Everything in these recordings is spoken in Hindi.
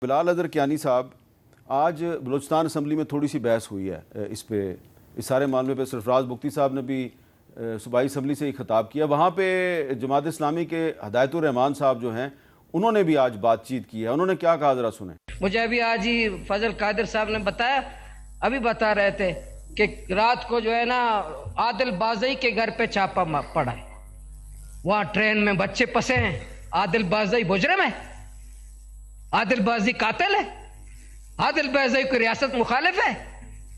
बिलाल अज़हर कियानी साहब, आज बलूचिस्तान असम्बली में थोड़ी सी बहस हुई है इस सारे मामले पे। सरफराज बुख्ती साहब ने भी सूबाई असम्बली से ही खिताब किया। वहाँ पे जमात इस्लामी के हदायतुर रहमान साहब जो हैं, उन्होंने भी आज बातचीत की है। उन्होंने क्या कहा, ज़रा सुने। मुझे अभी आज ही फजल कादिर साहब ने बताया, अभी बता रहे थे कि रात को जो है ना आदिल बाज़ई के घर पे छापा पड़ा है। वहाँ ट्रेन में बच्चे फंसे हैं। आदिल बाज़ई मुजरिम है, आदिल बाज़ई कातिल है, आदिल बाज़ई की रियासत मुखालिफ है।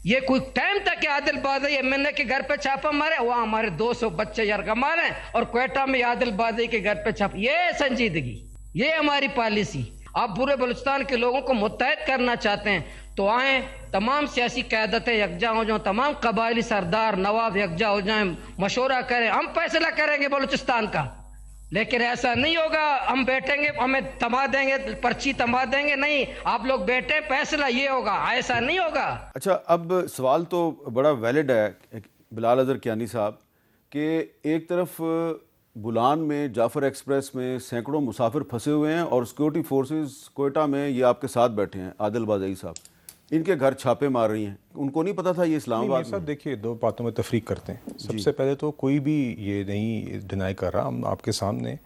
ये कोई टाइम था कि आदिल बाज़ई एमएनए के घर पे छापा मारे? वहाँ हमारे 200 बच्चे यरगमार हैं और क्वेटा में आदिल बाज़ई के घर पे छापा। ये संजीदगी, ये हमारी पॉलिसी। आप पूरे बलूचिस्तान के लोगों को मुत्तहद करना चाहते हैं तो आए, तमाम सियासी क़यादतें यकजा हो जाएं, तमाम कबायली सरदार नवाब यकजा हो जाएं, मशवरा करें, हम फैसला करेंगे बलूचिस्तान का। लेकिन ऐसा नहीं होगा हम बैठेंगे हमें थमा देंगे, पर्ची थमा देंगे, नहीं, आप लोग बैठे, फैसला ये होगा, ऐसा नहीं होगा। अच्छा, अब सवाल तो बड़ा वैलिड है बिलाल अज़हर कियानी साहब कि एक तरफ बुलान में जाफ़र एक्सप्रेस में सैकड़ों मुसाफिर फंसे हुए हैं और सिक्योरिटी फोर्सेस कोयटा में ये आपके साथ बैठे हैं, आदिल बाज़ई साहब, इनके घर छापे मार रही हैं। उनको नहीं पता था ये इस्लामाबाद में? देखिए, दो बातों में तफरीक करते हैं। सबसे पहले तो कोई भी ये नहीं डिनाई कर रहा, हम आपके सामने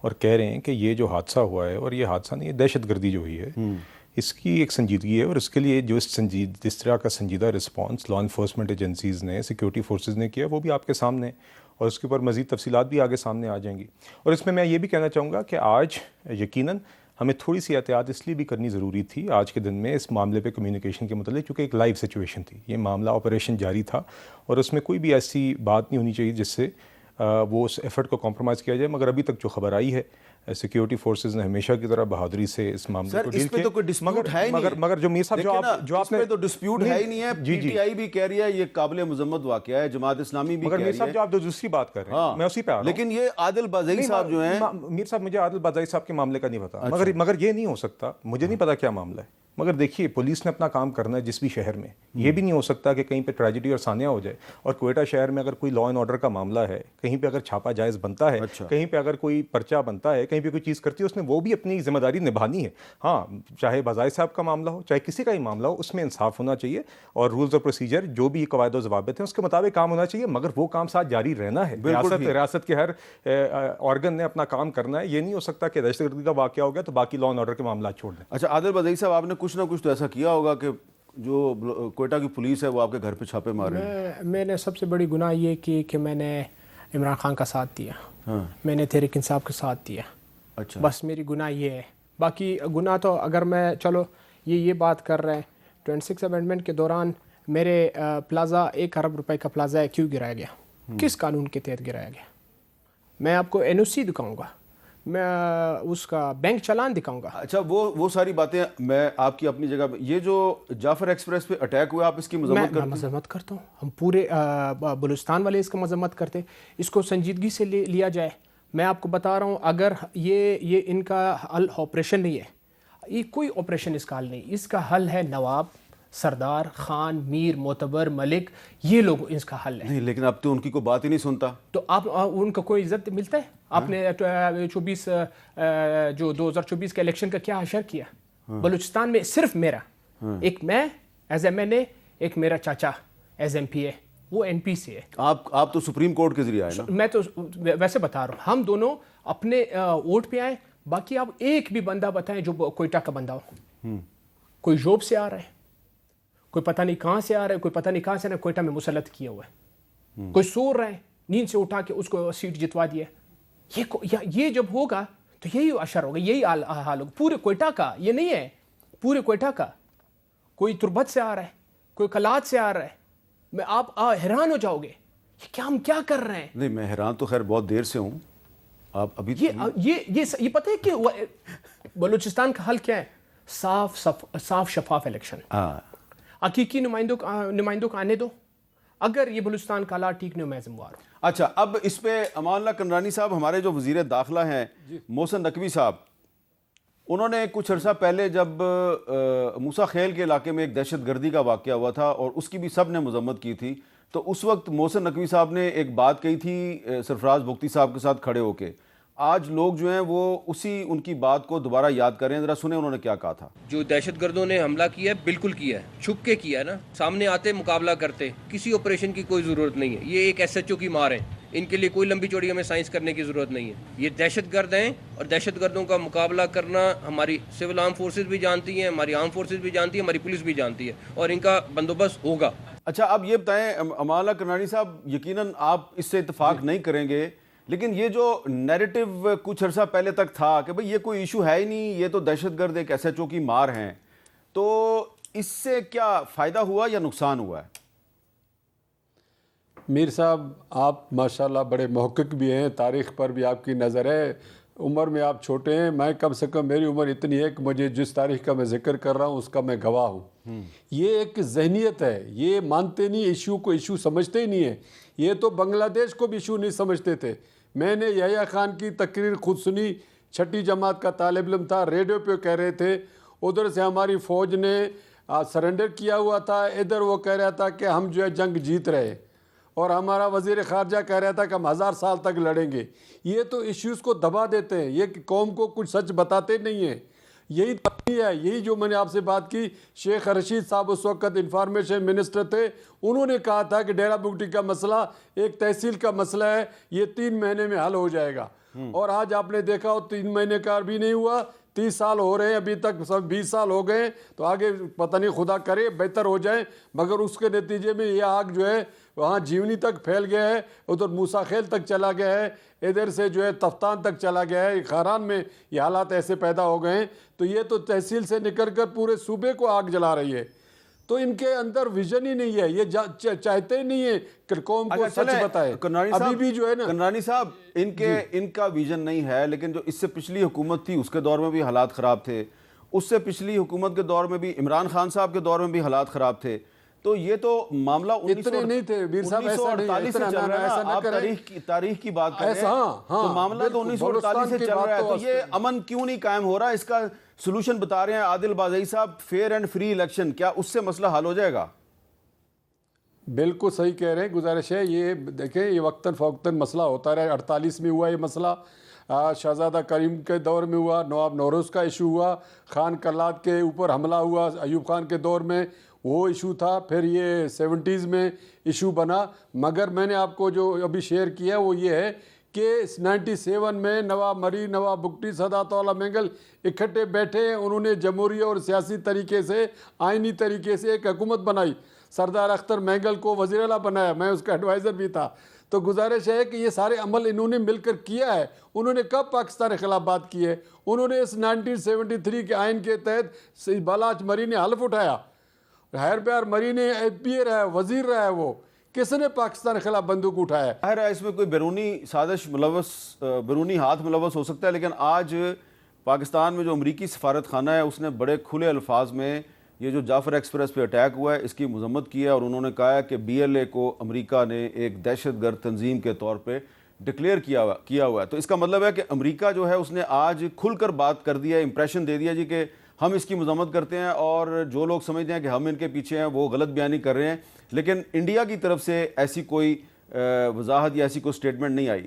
और कह रहे हैं कि ये जो हादसा हुआ है, और ये हादसा नहीं, दहशतगर्दी जो हुई है, इसकी एक संजीदगी है। और इसके लिए जो जिस तरह का संजीदा रिस्पांस लॉ इन्फोर्समेंट एजेंसीज़ ने, सिक्योरिटी फोर्सेस ने किया, वो भी आपके सामने, और उसके ऊपर मज़ीद तफसीलात भी आगे सामने आ जाएंगी। और इसमें मैं ये भी कहना चाहूँगा कि आज यकीनन हमें थोड़ी सी एहतियात इसलिए भी करनी ज़रूरी थी आज के दिन में इस मामले पे कम्युनिकेशन के मतलब, चूँकि एक लाइव सिचुएशन थी, ये मामला ऑपरेशन जारी था और उसमें कोई भी ऐसी बात नहीं होनी चाहिए जिससे वो उस एफर्ट को कॉम्प्रोमाइज़ किया जाए। मगर अभी तक जो खबर आई है, सिक्योरिटी फोर्सेस ने हमेशा की तरह बहादुरी से इस मामले को डील किया। तो कोई डिस्प्यूट है ही नहीं। मगर जो मीर साहब जो आपने तो डिस्प्यूट है ही नहीं है। पीटीआई भी कह रही है ये काबिल मजम्मत वाकया है, जमात इस्लामी भी कह रही है। मीर साहब जो आप दूसरी बात कर रहे हैं, मैं उसी पे आ रहा हूं। लेकिन ये आदिल बाज़ई साहब जो हैं, मीर साहब, मुझे आदिल बाज़ई साहब के मामले का नहीं पता। मगर ये नहीं हो सकता, मुझे नहीं पता क्या मामला है। मगर देखिए, पुलिस ने अपना काम करना है जिस भी शहर में। ये भी नहीं हो सकता कि कहीं पे ट्रेजेडी और सानिया हो जाए। और कोयटा शहर में अगर कोई लॉ एंड ऑर्डर का मामला है, कहीं पे अगर छापा जायज़ बनता है, कहीं पे अगर कोई पर्चा बनता है, कहीं पे कोई चीज़ करती है, उसमें वो भी अपनी जिम्मेदारी निभानी है। हाँ, चाहे बाज़ाई साहब का मामला हो, चाहे किसी का ही मामला हो, उसमें इंसाफ होना चाहिए और रूल्स और प्रोसीजर जो भी कवायद और ज़वाबित हैं उसके मुताबिक काम होना चाहिए। मगर वो काम साथ जारी रहना है। रियासत के हर ऑर्गन ने अपना काम करना है। ये नहीं हो सकता कि दहशतगर्दी का वाक़या हो गया तो बाकी लॉ एंड ऑर्डर के मामला छोड़ दें। अच्छा, आदिल बाज़ई साहब, आपने कुछ ना कुछ तो ऐसा किया होगा कि जो कोयटा की पुलिस है वो आपके घर पे छापे मार रही है? मैंने सबसे बड़ी गुनाह ये की कि मैंने इमरान खान का साथ दिया। मैंने तहरीक इंसाफ का साथ दिया। अच्छा, बस मेरी गुनाह ये है। बाकी गुनाह तो अगर मैं, चलो ये बात कर रहे हैं, 26 अमेंडमेंट के दौरान मेरे प्लाज़ा 1 अरब रुपए का प्लाज़ा क्यों गिराया गया, किस कानून के तहत गिराया गया? मैं आपको एनओसी दिखाऊंगा, मैं उसका बैंक चालान दिखाऊंगा। अच्छा, वो सारी बातें मैं आपकी अपनी जगह। ये जो जाफ़र एक्सप्रेस पे अटैक हुआ, आप इसकी मजम्मत करता हूँ। हम पूरे बलूचिस्तान वाले इसका मजम्मत करते, इसको संजीदगी से लिया जाए। मैं आपको बता रहा हूँ, अगर ये इनका हल ऑपरेशन नहीं है, ये कोई ऑपरेशन इसका हल नहीं। इसका हल है नवाब, सरदार, खान, मीर, मोतबर, मलिक, ये लोग इसका हल है। नहीं, लेकिन अब तो उनकी कोई बात ही नहीं सुनता। तो आप उनको कोई इज्जत मिलता है? आपने 2024 के इलेक्शन का क्या असर किया? बलूचिस्तान में सिर्फ मेरा, एक मैं एज एमएनए, एक मेरा चाचा एज एमपीए, वो एनपी से है। आप तो सुप्रीम कोर्ट के जरिए आए ना? मैं तो वैसे बता रहा हूँ, हम दोनों अपने वोट पे आए। बाकी आप एक भी बंदा बताएं जो कोयटा का बंदा हो। कोई जॉब से आ रहा है, कोई पता नहीं कहाँ से आ रहा है, कोई पता नहीं कहाँ से कोयटा में मुसल्लत किया हुआ है, कोई सो रहा है, नींद से उठा के उसको सीट जितवा दिया। ये जब होगा तो यही असर होगा, यही हाल होगा पूरे कोयटा का। ये नहीं है पूरे कोयटा का। कोई तुरबत से आ रहा है, कोई कलात से आ रहा है, मैं आप हैरान हो जाओगे ये क्या, हम क्या कर रहे हैं। नहीं, मैं हैरान तो खैर बहुत देर से हूँ। आप अभी ये पता है कि बलूचिस्तान का हल क्या है? साफ शफाफ इलेक्शन। हकीकी नुमाइंदों को आने दो। अगर ये बलूचिस्तान का हालात ठीक नहीं हो, मैं जिम्मेवार हूँ। अच्छा, अब इस पे अमानुल्लाह कंडरानी साहब, हमारे जो वज़ीर दाखिला हैं मोहसिन नकवी साहब, उन्होंने कुछ अर्सा पहले जब मूसा खेल के इलाके में एक दहशतगर्दी का वाक़या हुआ था और उसकी भी सब ने मजम्मत की थी, तो उस वक्त मोहसिन नकवी साहब ने एक बात कही थी सरफराज बुख्ती साहब के साथ खड़े होके। आज लोग जो हैं वो उसी उनकी बात को दोबारा याद कर रहे हैं। ज़रा सुने उन्होंने क्या कहा था। जो दहशतगर्दों ने हमला किया है बिल्कुल किया है, छुप के किया है ना, सामने आते मुकाबला करते, किसी ऑपरेशन की कोई ज़रूरत नहीं है। ये एक SHO की मार है, इनके लिए कोई लंबी चौड़ी हमें साइंस करने की ज़रूरत नहीं है। ये दहशतगर्द हैं और दहशतगर्दों का मुकाबला करना हमारी सिविल आर्म फोर्सेज भी जानती हैं, हमारी आर्म फोर्सेज भी जानती है, हमारी पुलिस भी जानती है, और इनका बंदोबस्त होगा। अच्छा, अब ये बताएं अमाला करनानी साहब, यकीनन आप इससे इत्तेफाक नहीं करेंगे, लेकिन ये जो नैरेटिव कुछ अर्सा पहले तक था कि भाई ये कोई इशू है ही नहीं, ये तो दहशतगर्द एक SHO की मार हैं, तो इससे क्या फ़ायदा हुआ या नुकसान हुआ है? मीर साहब, आप माशाल्लाह बड़े महक़्क़िक़ भी हैं, तारीख़ पर भी आपकी नज़र है। उम्र में आप छोटे हैं, मैं कम से कम मेरी उम्र इतनी है कि मुझे जिस तारीख़ का मैं ज़िक्र कर रहा हूँ उसका मैं गवाह हूँ। ये एक जहनीत है, ये मानते नहीं, इशू को इशू समझते ही नहीं है। ये तो बांग्लादेश को भी इशू नहीं समझते थे। मैंने यहया खान की तकरीर खुद सुनी, 6ठी जमात का तालिब इल्म था, रेडियो पे कह रहे थे उधर से हमारी फ़ौज ने सरेंडर किया हुआ था, इधर वो कह रहा था कि हम जो है जंग जीत रहे, और हमारा वज़ीर ख़ारजा कह रहा था कि हम 1000 साल तक लड़ेंगे। ये तो इश्यूज़ को दबा देते हैं, ये कौम को कुछ सच बताते नहीं हैं। यही है, यही जो मैंने आपसे बात की, शेख रशीद साहब उस वक्त इंफॉर्मेशन मिनिस्टर थे, उन्होंने कहा था कि डेरा बुगटी का मसला एक तहसील का मसला है, ये 3 महीने में हल हो जाएगा। और आज आपने देखा हो 3 महीने का भी नहीं हुआ, 30 साल हो रहे हैं, अभी तक सब 20 साल हो गए, तो आगे पता नहीं, खुदा करे बेहतर हो जाए, मगर उसके नतीजे में ये आग जो है वहाँ जीवनी तक फैल गया है, उधर मूसा खेल तक चला गया है, इधर से जो है तफ्तान तक चला गया है, खारान में ये हालात ऐसे पैदा हो गए हैं। तो ये तो तहसील से निकल कर पूरे सूबे को आग जला रही है। तो इनके अंदर विजन ही नहीं है, ये चाहते ही नहीं है कि कौम को सच बताए। अभी भी जो है ना करनानी साहब, इनका विजन नहीं है, लेकिन जो इससे पिछली हुकूमत थी उसके दौर में भी हालात ख़राब थे, उससे पिछली हुकूमत के दौर में भी, इमरान खान साहब के दौर में भी हालात ख़राब थे। तो ये तो मामला इतने नहीं थे वीर साहब, ऐसा नहीं, से चल रहा है। आप तारीख की बात कर रहे हैं, तो मामला तो 1948 से चल रहा है। तो ये अमन क्यों नहीं कायम हो रहा? इसका सोल्यूशन बता रहे हैं आदिल बाज़ई साहब, फेयर एंड फ्री इलेक्शन, क्या उससे मसला हल हो जाएगा? बिल्कुल सही कह रहे हैं, गुजारिश है। ये देखें, ये वक्तन फ़वक्तन मसला होता रहा। 48 में हुआ ये मसला, शहजादा करीम के दौर में हुआ, नवाब नौरोज़ का इशू हुआ, खान कल्लाद के ऊपर हमला हुआ अयूब खान के दौर में, वो इशू था, फिर ये 70s में इशू बना। मगर मैंने आपको जो अभी शेयर किया वो ये है कि 97 में नवाब मरी, नवाब बुगटी, सदातौला मैंगल इकट्ठे बैठे, उन्होंने जमहूरी और सियासी तरीके से, आइनी तरीके से एक हुकूमत बनाई। सरदार अख्तर मैंगल को वज़ीर आला बनाया, मैं उसका एडवाइज़र भी था। तो गुजारिश है कि ये सारे अमल इन्होंने मिलकर किया है। उन्होंने कब पाकिस्तान के खिलाफ बात की है? उन्होंने इस 1973 के आइन के तहत बालाच मरी ने हल्फ उठाया, हैर प्यार मरी ने FPA रहा है, वजीर रहा है, वो किसने पाकिस्तान के खिलाफ बंदूक उठाया है? इसमें कोई बैरूनी साजिश मुलवस, बैरूनी हाथ मुलवस हो सकता है, लेकिन आज पाकिस्तान में जो अमरीकी सफारत खाना है उसने बड़े खुले अल्फाज में ये जो जाफ़र एक्सप्रेस पे अटैक हुआ है इसकी मजम्मत की है, और उन्होंने कहा है कि BLA को अमेरिका ने एक दहशतगर्द तंजीम के तौर पे डिक्लेयर किया हुआ है। तो इसका मतलब है कि अमेरिका जो है उसने आज खुलकर बात कर दिया, इंप्रेशन दे दिया जी कि हम इसकी मजम्मत करते हैं, और जो लोग समझते हैं कि हम इनके पीछे हैं वो गलत बयानी कर रहे हैं। लेकिन इंडिया की तरफ से ऐसी कोई वजाहत या ऐसी कोई स्टेटमेंट नहीं आई।